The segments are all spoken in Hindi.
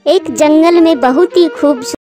एक जंगल में बहुत ही खूबसूरत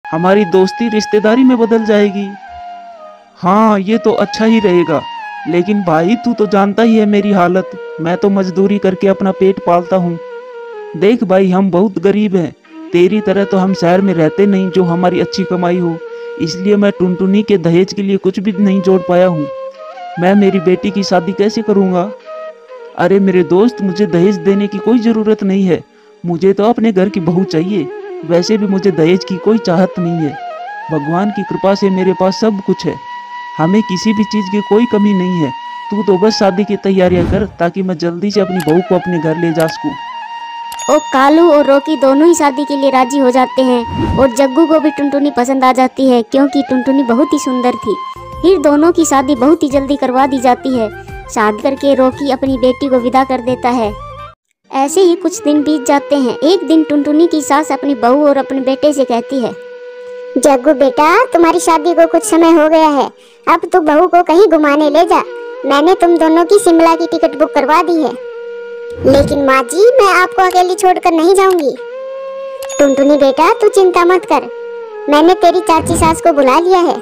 हमारी दोस्ती रिश्तेदारी में बदल जाएगी। हाँ, ये तो अच्छा ही रहेगा। लेकिन भाई तू तो जानता ही है मेरी हालत। मैं तो मजदूरी करके अपना पेट पालता हूँ। देख भाई, हम बहुत गरीब हैं। तेरी तरह तो हम शहर में रहते नहीं जो हमारी अच्छी कमाई हो। इसलिए मैं टुनटुनी के दहेज के लिए कुछ भी नहीं जोड़ पाया हूँ। मैं मेरी बेटी की शादी कैसे करूँगा? अरे मेरे दोस्त, मुझे दहेज देने की कोई ज़रूरत नहीं है। मुझे तो अपने घर की बहू चाहिए। वैसे भी मुझे दहेज की कोई चाहत नहीं है। भगवान की कृपा से मेरे पास सब कुछ है। हमें किसी भी चीज़ की कोई कमी नहीं है। तू तो बस शादी की तैयारियां कर ताकि मैं जल्दी से अपनी बहू को अपने घर ले जा सकूं। और कालू और रॉकी दोनों ही शादी के लिए राजी हो जाते हैं और जग्गू को भी टुनटुनी पसंद आ जाती है क्योंकि टुनटुनी बहुत ही सुंदर थी। फिर दोनों की शादी बहुत ही जल्दी करवा दी जाती है। शादी करके रॉकी अपनी बेटी को विदा कर देता है। ऐसे ही कुछ दिन बीत जाते हैं। एक दिन टुनटुनी की सास अपनी बहू और अपने बेटे से कहती है, जग्गू बेटा, तुम्हारी शादी को कुछ समय हो गया है। अब तू बहू को कहीं घुमाने ले जा। मैंने तुम दोनों की शिमला की टिकट बुक करवा दी है। लेकिन माँ जी, मैं आपको अकेली छोड़कर नहीं जाऊंगी। टुनटुनी बेटा, तू चिंता मत कर। मैंने तेरी चाची सास को बुला लिया है।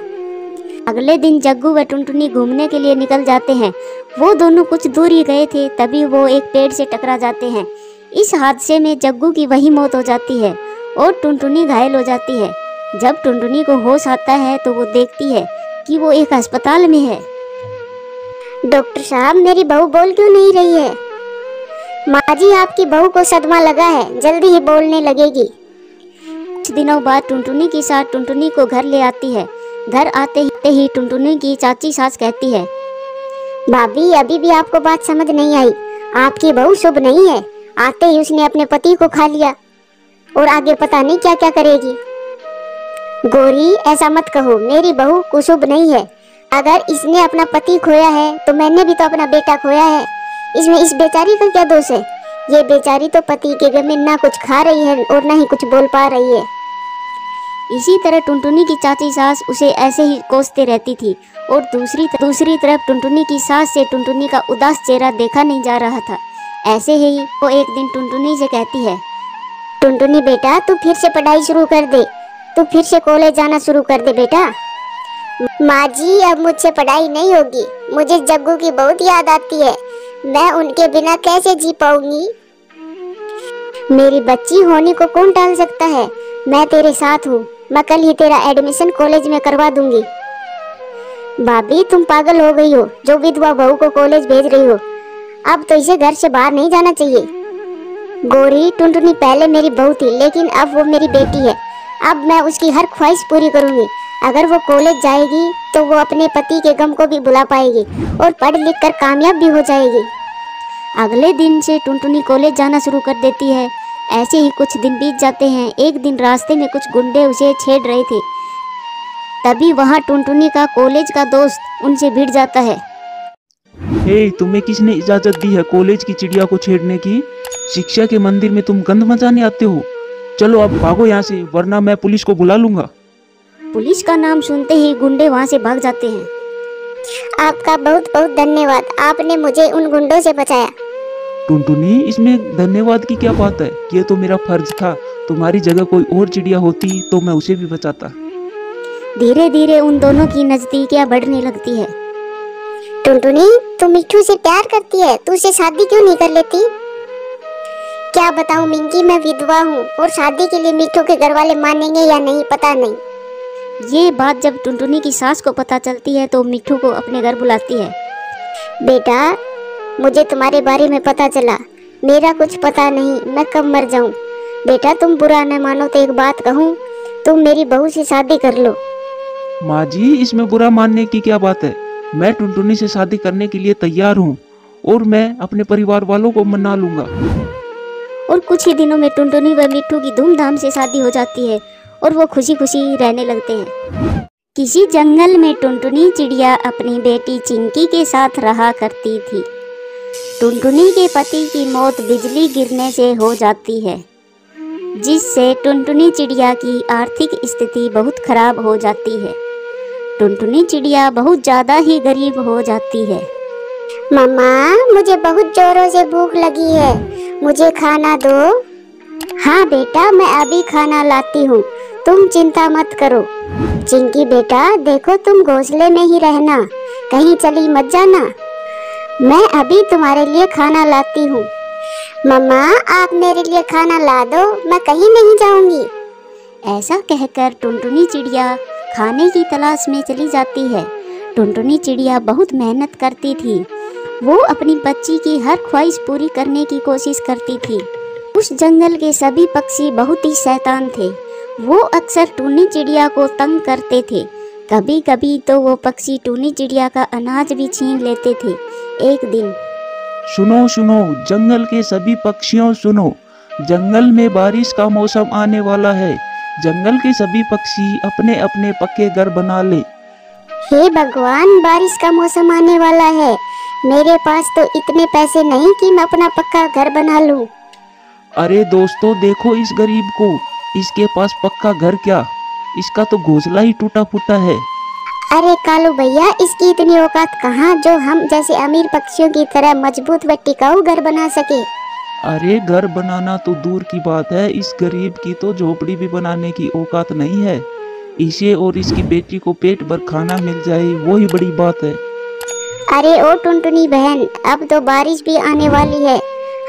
अगले दिन जग्गू व टुनटुनी घूमने के लिए निकल जाते हैं। वो दोनों कुछ दूर ही गए थे, तभी वो एक पेड़ से टकरा जाते हैं। इस हादसे में जग्गू की वही मौत हो जाती है और टुनटुनी घायल हो जाती है। जब टुनटुनी को होश आता है तो वो देखती है कि वो एक अस्पताल में है। डॉक्टर साहब, मेरी बहू बोल क्यों नहीं रही है? माँ जी, आपकी बहू को सदमा लगा है, जल्दी ही बोलने लगेगी। कुछ दिनों बाद टुनटुनी की सास टुनटुनी को घर ले आती है। घर आते ही टुनटुनी की चाची सास कहती है, भाभी, अभी भी आपको बात समझ नहीं आई। आपकी बहू शुभ नहीं है। आते ही उसने अपने पति को खा लिया और आगे पता नहीं क्या क्या करेगी। गौरी, ऐसा मत कहो, मेरी बहू कुशुभ नहीं है। अगर इसने अपना पति खोया है तो मैंने भी तो अपना बेटा खोया है। इसमें इस बेचारी का क्या दोष है? ये बेचारी तो पति के गम में ना कुछ खा रही है और ना ही कुछ बोल पा रही है। इसी तरह टुनटुनी की चाची सास उसे ऐसे ही कोसते रहती थी और दूसरी तरफ टुनटुनी की सास से टुनटुनी का उदास चेहरा देखा नहीं जा रहा था। ऐसे ही वो एक दिन टुनटुनी से कहती है, टुनटुनी बेटा, तू फिर से पढ़ाई शुरू कर दे। तू फिर से कॉलेज जाना शुरू कर दे बेटा। माँ जी, अब मुझसे पढ़ाई नहीं होगी। मुझे जग्गू की बहुत याद आती है। मैं उनके बिना कैसे जी पाऊंगी? मेरी बच्ची होने को कौन टाल सकता है? मैं तेरे साथ हूँ। मैं कल ही तेरा एडमिशन कॉलेज में करवा दूंगी। भाभी, तुम पागल हो गई हो जो विधवा बहू को कॉलेज भेज रही हो। अब तो इसे घर से बाहर नहीं जाना चाहिए। गौरी, टुनटुनी पहले मेरी बहू थी, लेकिन अब वो मेरी बेटी है। अब मैं उसकी हर ख्वाहिश पूरी करूंगी। अगर वो कॉलेज जाएगी तो वो अपने पति के गम को भी भुला पाएगी और पढ़ लिख कर कामयाब भी हो जाएगी। अगले दिन से टुनटुनी कॉलेज जाना शुरू कर देती है। ऐसे ही कुछ दिन बीत जाते हैं। एक दिन रास्ते में कुछ गुंडे उसे छेड़ रहे थे। तभी वहाँ टुनटुनी का कॉलेज का दोस्त उनसे भिड़ जाता है। हे, तुम्हें किसने इजाजत दी है कॉलेज की चिड़िया को छेड़ने की? शिक्षा के मंदिर में तुम गंद मचाने आते हो? चलो अब भागो यहाँ से, वरना मैं पुलिस को बुला लूंगा। पुलिस का नाम सुनते ही गुंडे वहाँ से भाग जाते हैं। आपका बहुत बहुत धन्यवाद, आपने मुझे उन गुंडों से बचाया। टुनटुनी, इसमें धन्यवाद की क्या बात है? ये तो मेरा फर्ज था। तुम्हारी जगह कोई और चिड़िया होती तो मैं उसे भी बचाता। धीरे धीरे उन दोनों की नजदीकियां बढ़ने लगती है। टुनटुनी, तू मिट्ठू से प्यार करती है, तू उससे शादी क्यों नहीं कर लेती? क्या बताऊं मिंकी, मैं विधवा हूँ और शादी के लिए मिट्ठू के घर वाले मानेंगे या नहीं पता नहीं। ये बात जब टुनटुनी की सास को पता चलती है तो मिट्ठू को अपने घर बुलाती है। बेटा, मुझे तुम्हारे बारे में पता चला, मेरा कुछ पता नहीं, मैं कब मर जाऊं। बेटा तुम बुरा न मानो तो एक बात कहूं, तुम मेरी बहू से शादी कर लो। माँ जी, इसमें बुरा मानने की क्या बात है? मैं टुनटुनी से शादी करने के लिए तैयार हूँ और मैं अपने परिवार वालों को मना लूंगा। और कुछ ही दिनों में टुनटुनी व मिट्ठू की धूमधाम से शादी हो जाती है और वो खुशी खुशी रहने लगते हैं। किसी जंगल में टुनटुनी चिड़िया अपनी बेटी चिंकी के साथ रहा करती थी। टुनटुनी के पति की मौत बिजली गिरने से हो जाती है, जिससे टुनटुनी चिड़िया की आर्थिक स्थिति बहुत खराब हो जाती है। टुनटुनी चिड़िया बहुत ज़्यादा ही गरीब हो जाती है। मम्मा, मुझे बहुत जोरों से भूख लगी है, मुझे खाना दो। हाँ बेटा, मैं अभी खाना लाती हूँ, तुम चिंता मत करो। चिंकी बेटा देखो, तुम घोंसले में ही रहना, कहीं चली मत जाना, मैं अभी तुम्हारे लिए खाना लाती हूँ। मम्मा, आप मेरे लिए खाना ला दो, मैं कहीं नहीं जाऊंगी। ऐसा कहकर टुनटुनी चिड़िया खाने की तलाश में चली जाती है। टुनटुनी चिड़िया बहुत मेहनत करती थी, वो अपनी बच्ची की हर ख्वाहिश पूरी करने की कोशिश करती थी। उस जंगल के सभी पक्षी बहुत ही शैतान थे, वो अक्सर टुनटुनी चिड़िया को तंग करते थे। कभी कभी तो वो पक्षी टुनटुनी चिड़िया का अनाज भी छीन लेते थे। एक दिन, सुनो सुनो जंगल के सभी पक्षियों सुनो, जंगल में बारिश का मौसम आने वाला है। जंगल के सभी पक्षी अपने अपने पक्के घर बना ले। हे भगवान, बारिश का मौसम आने वाला है, मेरे पास तो इतने पैसे नहीं कि मैं अपना पक्का घर बना लूं। अरे दोस्तों, देखो इस गरीब को, इसके पास पक्का घर क्या, इसका तो घोंसला ही टूटा फूटा है। अरे कालू भैया, इसकी इतनी औकात कहाँ जो हम जैसे अमीर पक्षियों की तरह मजबूत व टिकाऊ घर बना सके। अरे घर बनाना तो दूर की बात है, इस गरीब की तो झोपड़ी भी बनाने की औकात नहीं है। इसे और इसकी बेटी को पेट भर खाना मिल जाए, वो ही बड़ी बात है। अरे ओ टुनटुनी बहन, अब तो बारिश भी आने वाली है,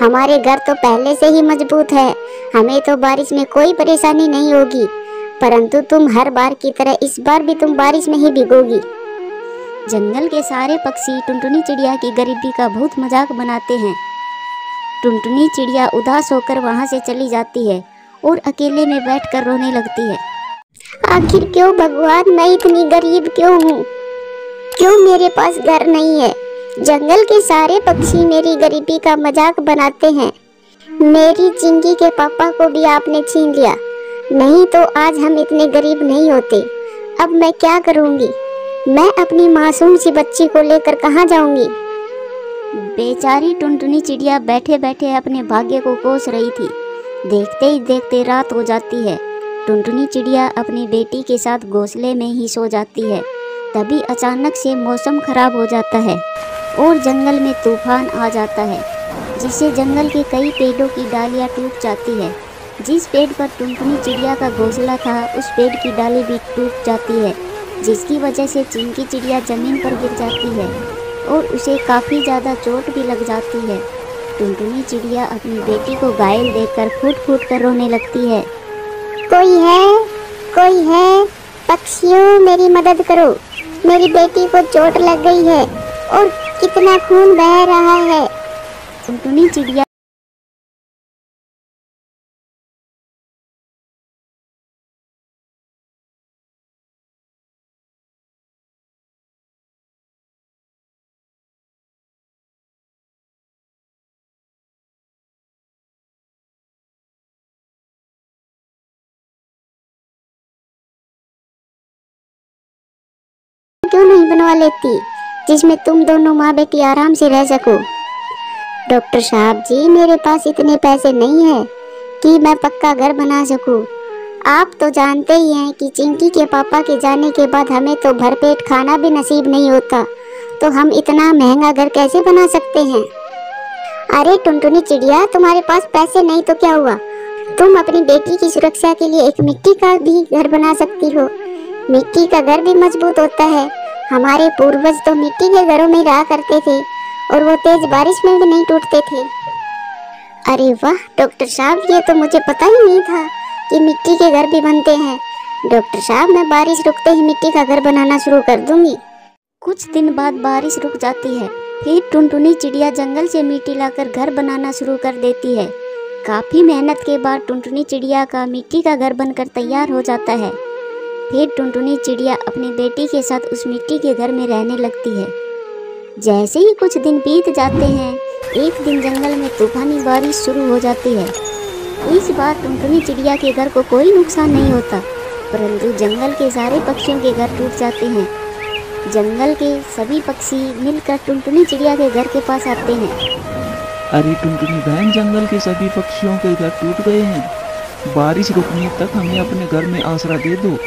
हमारे घर तो पहले से ही मजबूत है, हमें तो बारिश में कोई परेशानी नहीं होगी, परंतु तुम हर बार की तरह इस बार भी तुम बारिश में ही भीगोगी। जंगल के सारे पक्षी टुनटुनी चिड़िया की गरीबी का बहुत मजाक बनाते हैं। टुनटुनी चिड़िया उदास होकर वहाँ से चली जाती है और अकेले में बैठकर रोने लगती है। आखिर क्यों भगवान, मैं इतनी गरीब क्यों हूँ? क्यों मेरे पास घर नहीं है? जंगल के सारे पक्षी मेरी गरीबी का मजाक बनाते हैं। मेरी चिंकी के पापा को भी आपने छीन लिया, नहीं तो आज हम इतने गरीब नहीं होते। अब मैं क्या करूँगी? मैं अपनी मासूम सी बच्ची को लेकर कहाँ जाऊँगी? बेचारी टुनटुनी चिड़िया बैठे बैठे अपने भाग्य को कोस रही थी। देखते ही देखते रात हो जाती है। टुनटुनी चिड़िया अपनी बेटी के साथ घोंसले में ही सो जाती है। तभी अचानक से मौसम खराब हो जाता है और जंगल में तूफान आ जाता है, जिससे जंगल के कई पेड़ों की डालियां टूट जाती है। जिस पेड़ पर टुनटुनी चिड़िया का घोंसला था, उस पेड़ की डाली भी टूट जाती है, जिसकी वजह से चिंकी चिड़िया जमीन पर गिर जाती है और उसे काफ़ी ज़्यादा चोट भी लग जाती है। टुनटुनी चिड़िया अपनी बेटी को घायल देखकर फूट फूट कर रोने लगती है। कोई है, कोई है, पक्षियों मेरी मदद करो, मेरी बेटी को चोट लग गई है और कितना खून बह रहा है। टुनटुनी चिड़िया क्यों नहीं बनवा लेती जिसमें तुम दोनों माँ बेटी आराम से रह सको। डॉक्टर साहब जी, मेरे पास इतने पैसे नहीं है कि मैं पक्का घर बना सकूं। आप तो जानते ही हैं कि चिंकी के पापा के जाने के बाद हमें तो भरपेट खाना भी नसीब नहीं होता, तो हम इतना महंगा घर कैसे बना सकते हैं। अरे टुनटुनी चिड़िया, तुम्हारे पास पैसे नहीं तो क्या हुआ, तुम अपनी बेटी की सुरक्षा के लिए एक मिट्टी का भी घर बना सकती हो। मिट्टी का घर भी मजबूत होता है। हमारे पूर्वज तो मिट्टी के घरों में रहा करते थे और वो तेज बारिश में भी नहीं टूटते थे। अरे वाह डॉक्टर साहब, ये तो मुझे पता ही नहीं था कि मिट्टी के घर भी बनते हैं। डॉक्टर साहब, मैं बारिश रुकते ही मिट्टी का घर बनाना शुरू कर दूंगी। कुछ दिन बाद बारिश रुक जाती है। फिर टुनटुनी चिड़िया जंगल से मिट्टी लाकर घर बनाना शुरू कर देती है। काफ़ी मेहनत के बाद टुनटुनी चिड़िया का मिट्टी का घर बनकर तैयार हो जाता है। फिर टुनटुनी चिड़िया अपनी बेटी के साथ उस मिट्टी के घर में रहने लगती है। जैसे ही कुछ दिन बीत जाते हैं, एक दिन जंगल में तूफानी बारिश शुरू हो जाती है। इस बार टुनटुनी चिड़िया के घर को कोई नुकसान नहीं होता, परंतु जंगल के सारे पक्षियों के घर टूट जाते हैं। जंगल के सभी पक्षी मिलकर टुनटुनी चिड़िया के घर के पास आते हैं। अरे टुनटुनी बहन, जंगल के सभी पक्षियों के घर टूट गए हैं। बारिश रुकने तक हमें अपने घर में आसरा दे दो।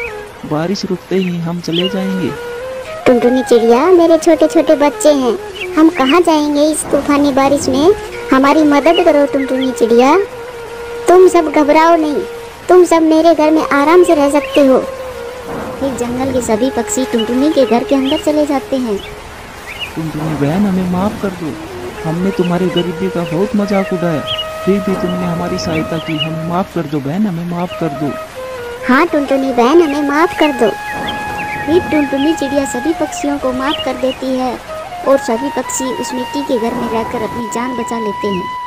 बारिश रुकते ही हम चले जाएंगे। टुनटुनी चिड़िया, मेरे छोटे छोटे बच्चे हैं, हम कहाँ जाएंगे इस तूफानी बारिश में, हमारी मदद करो टुनटुनी चिड़िया। तुम सब घबराओ नहीं, तुम सब मेरे घर में आराम से रह सकते हो। फिर जंगल के सभी पक्षी टुनटुनी के घर के अंदर चले जाते हैं। टुनटुनी बहन, हमें माफ़ कर दो, हमने तुम्हारी गरीबी का बहुत मजाक उड़ाया, फिर भी तुमने हमारी सहायता की। हमें माफ़ कर दो बहन, हमें माफ़ कर दो। हाँ टुनटुनी बहन, हमें माफ़ कर दो। फिर टुनटुनी चिड़िया सभी पक्षियों को माफ़ कर देती है और सभी पक्षी उस मिट्टी के घर में रहकर अपनी जान बचा लेते हैं।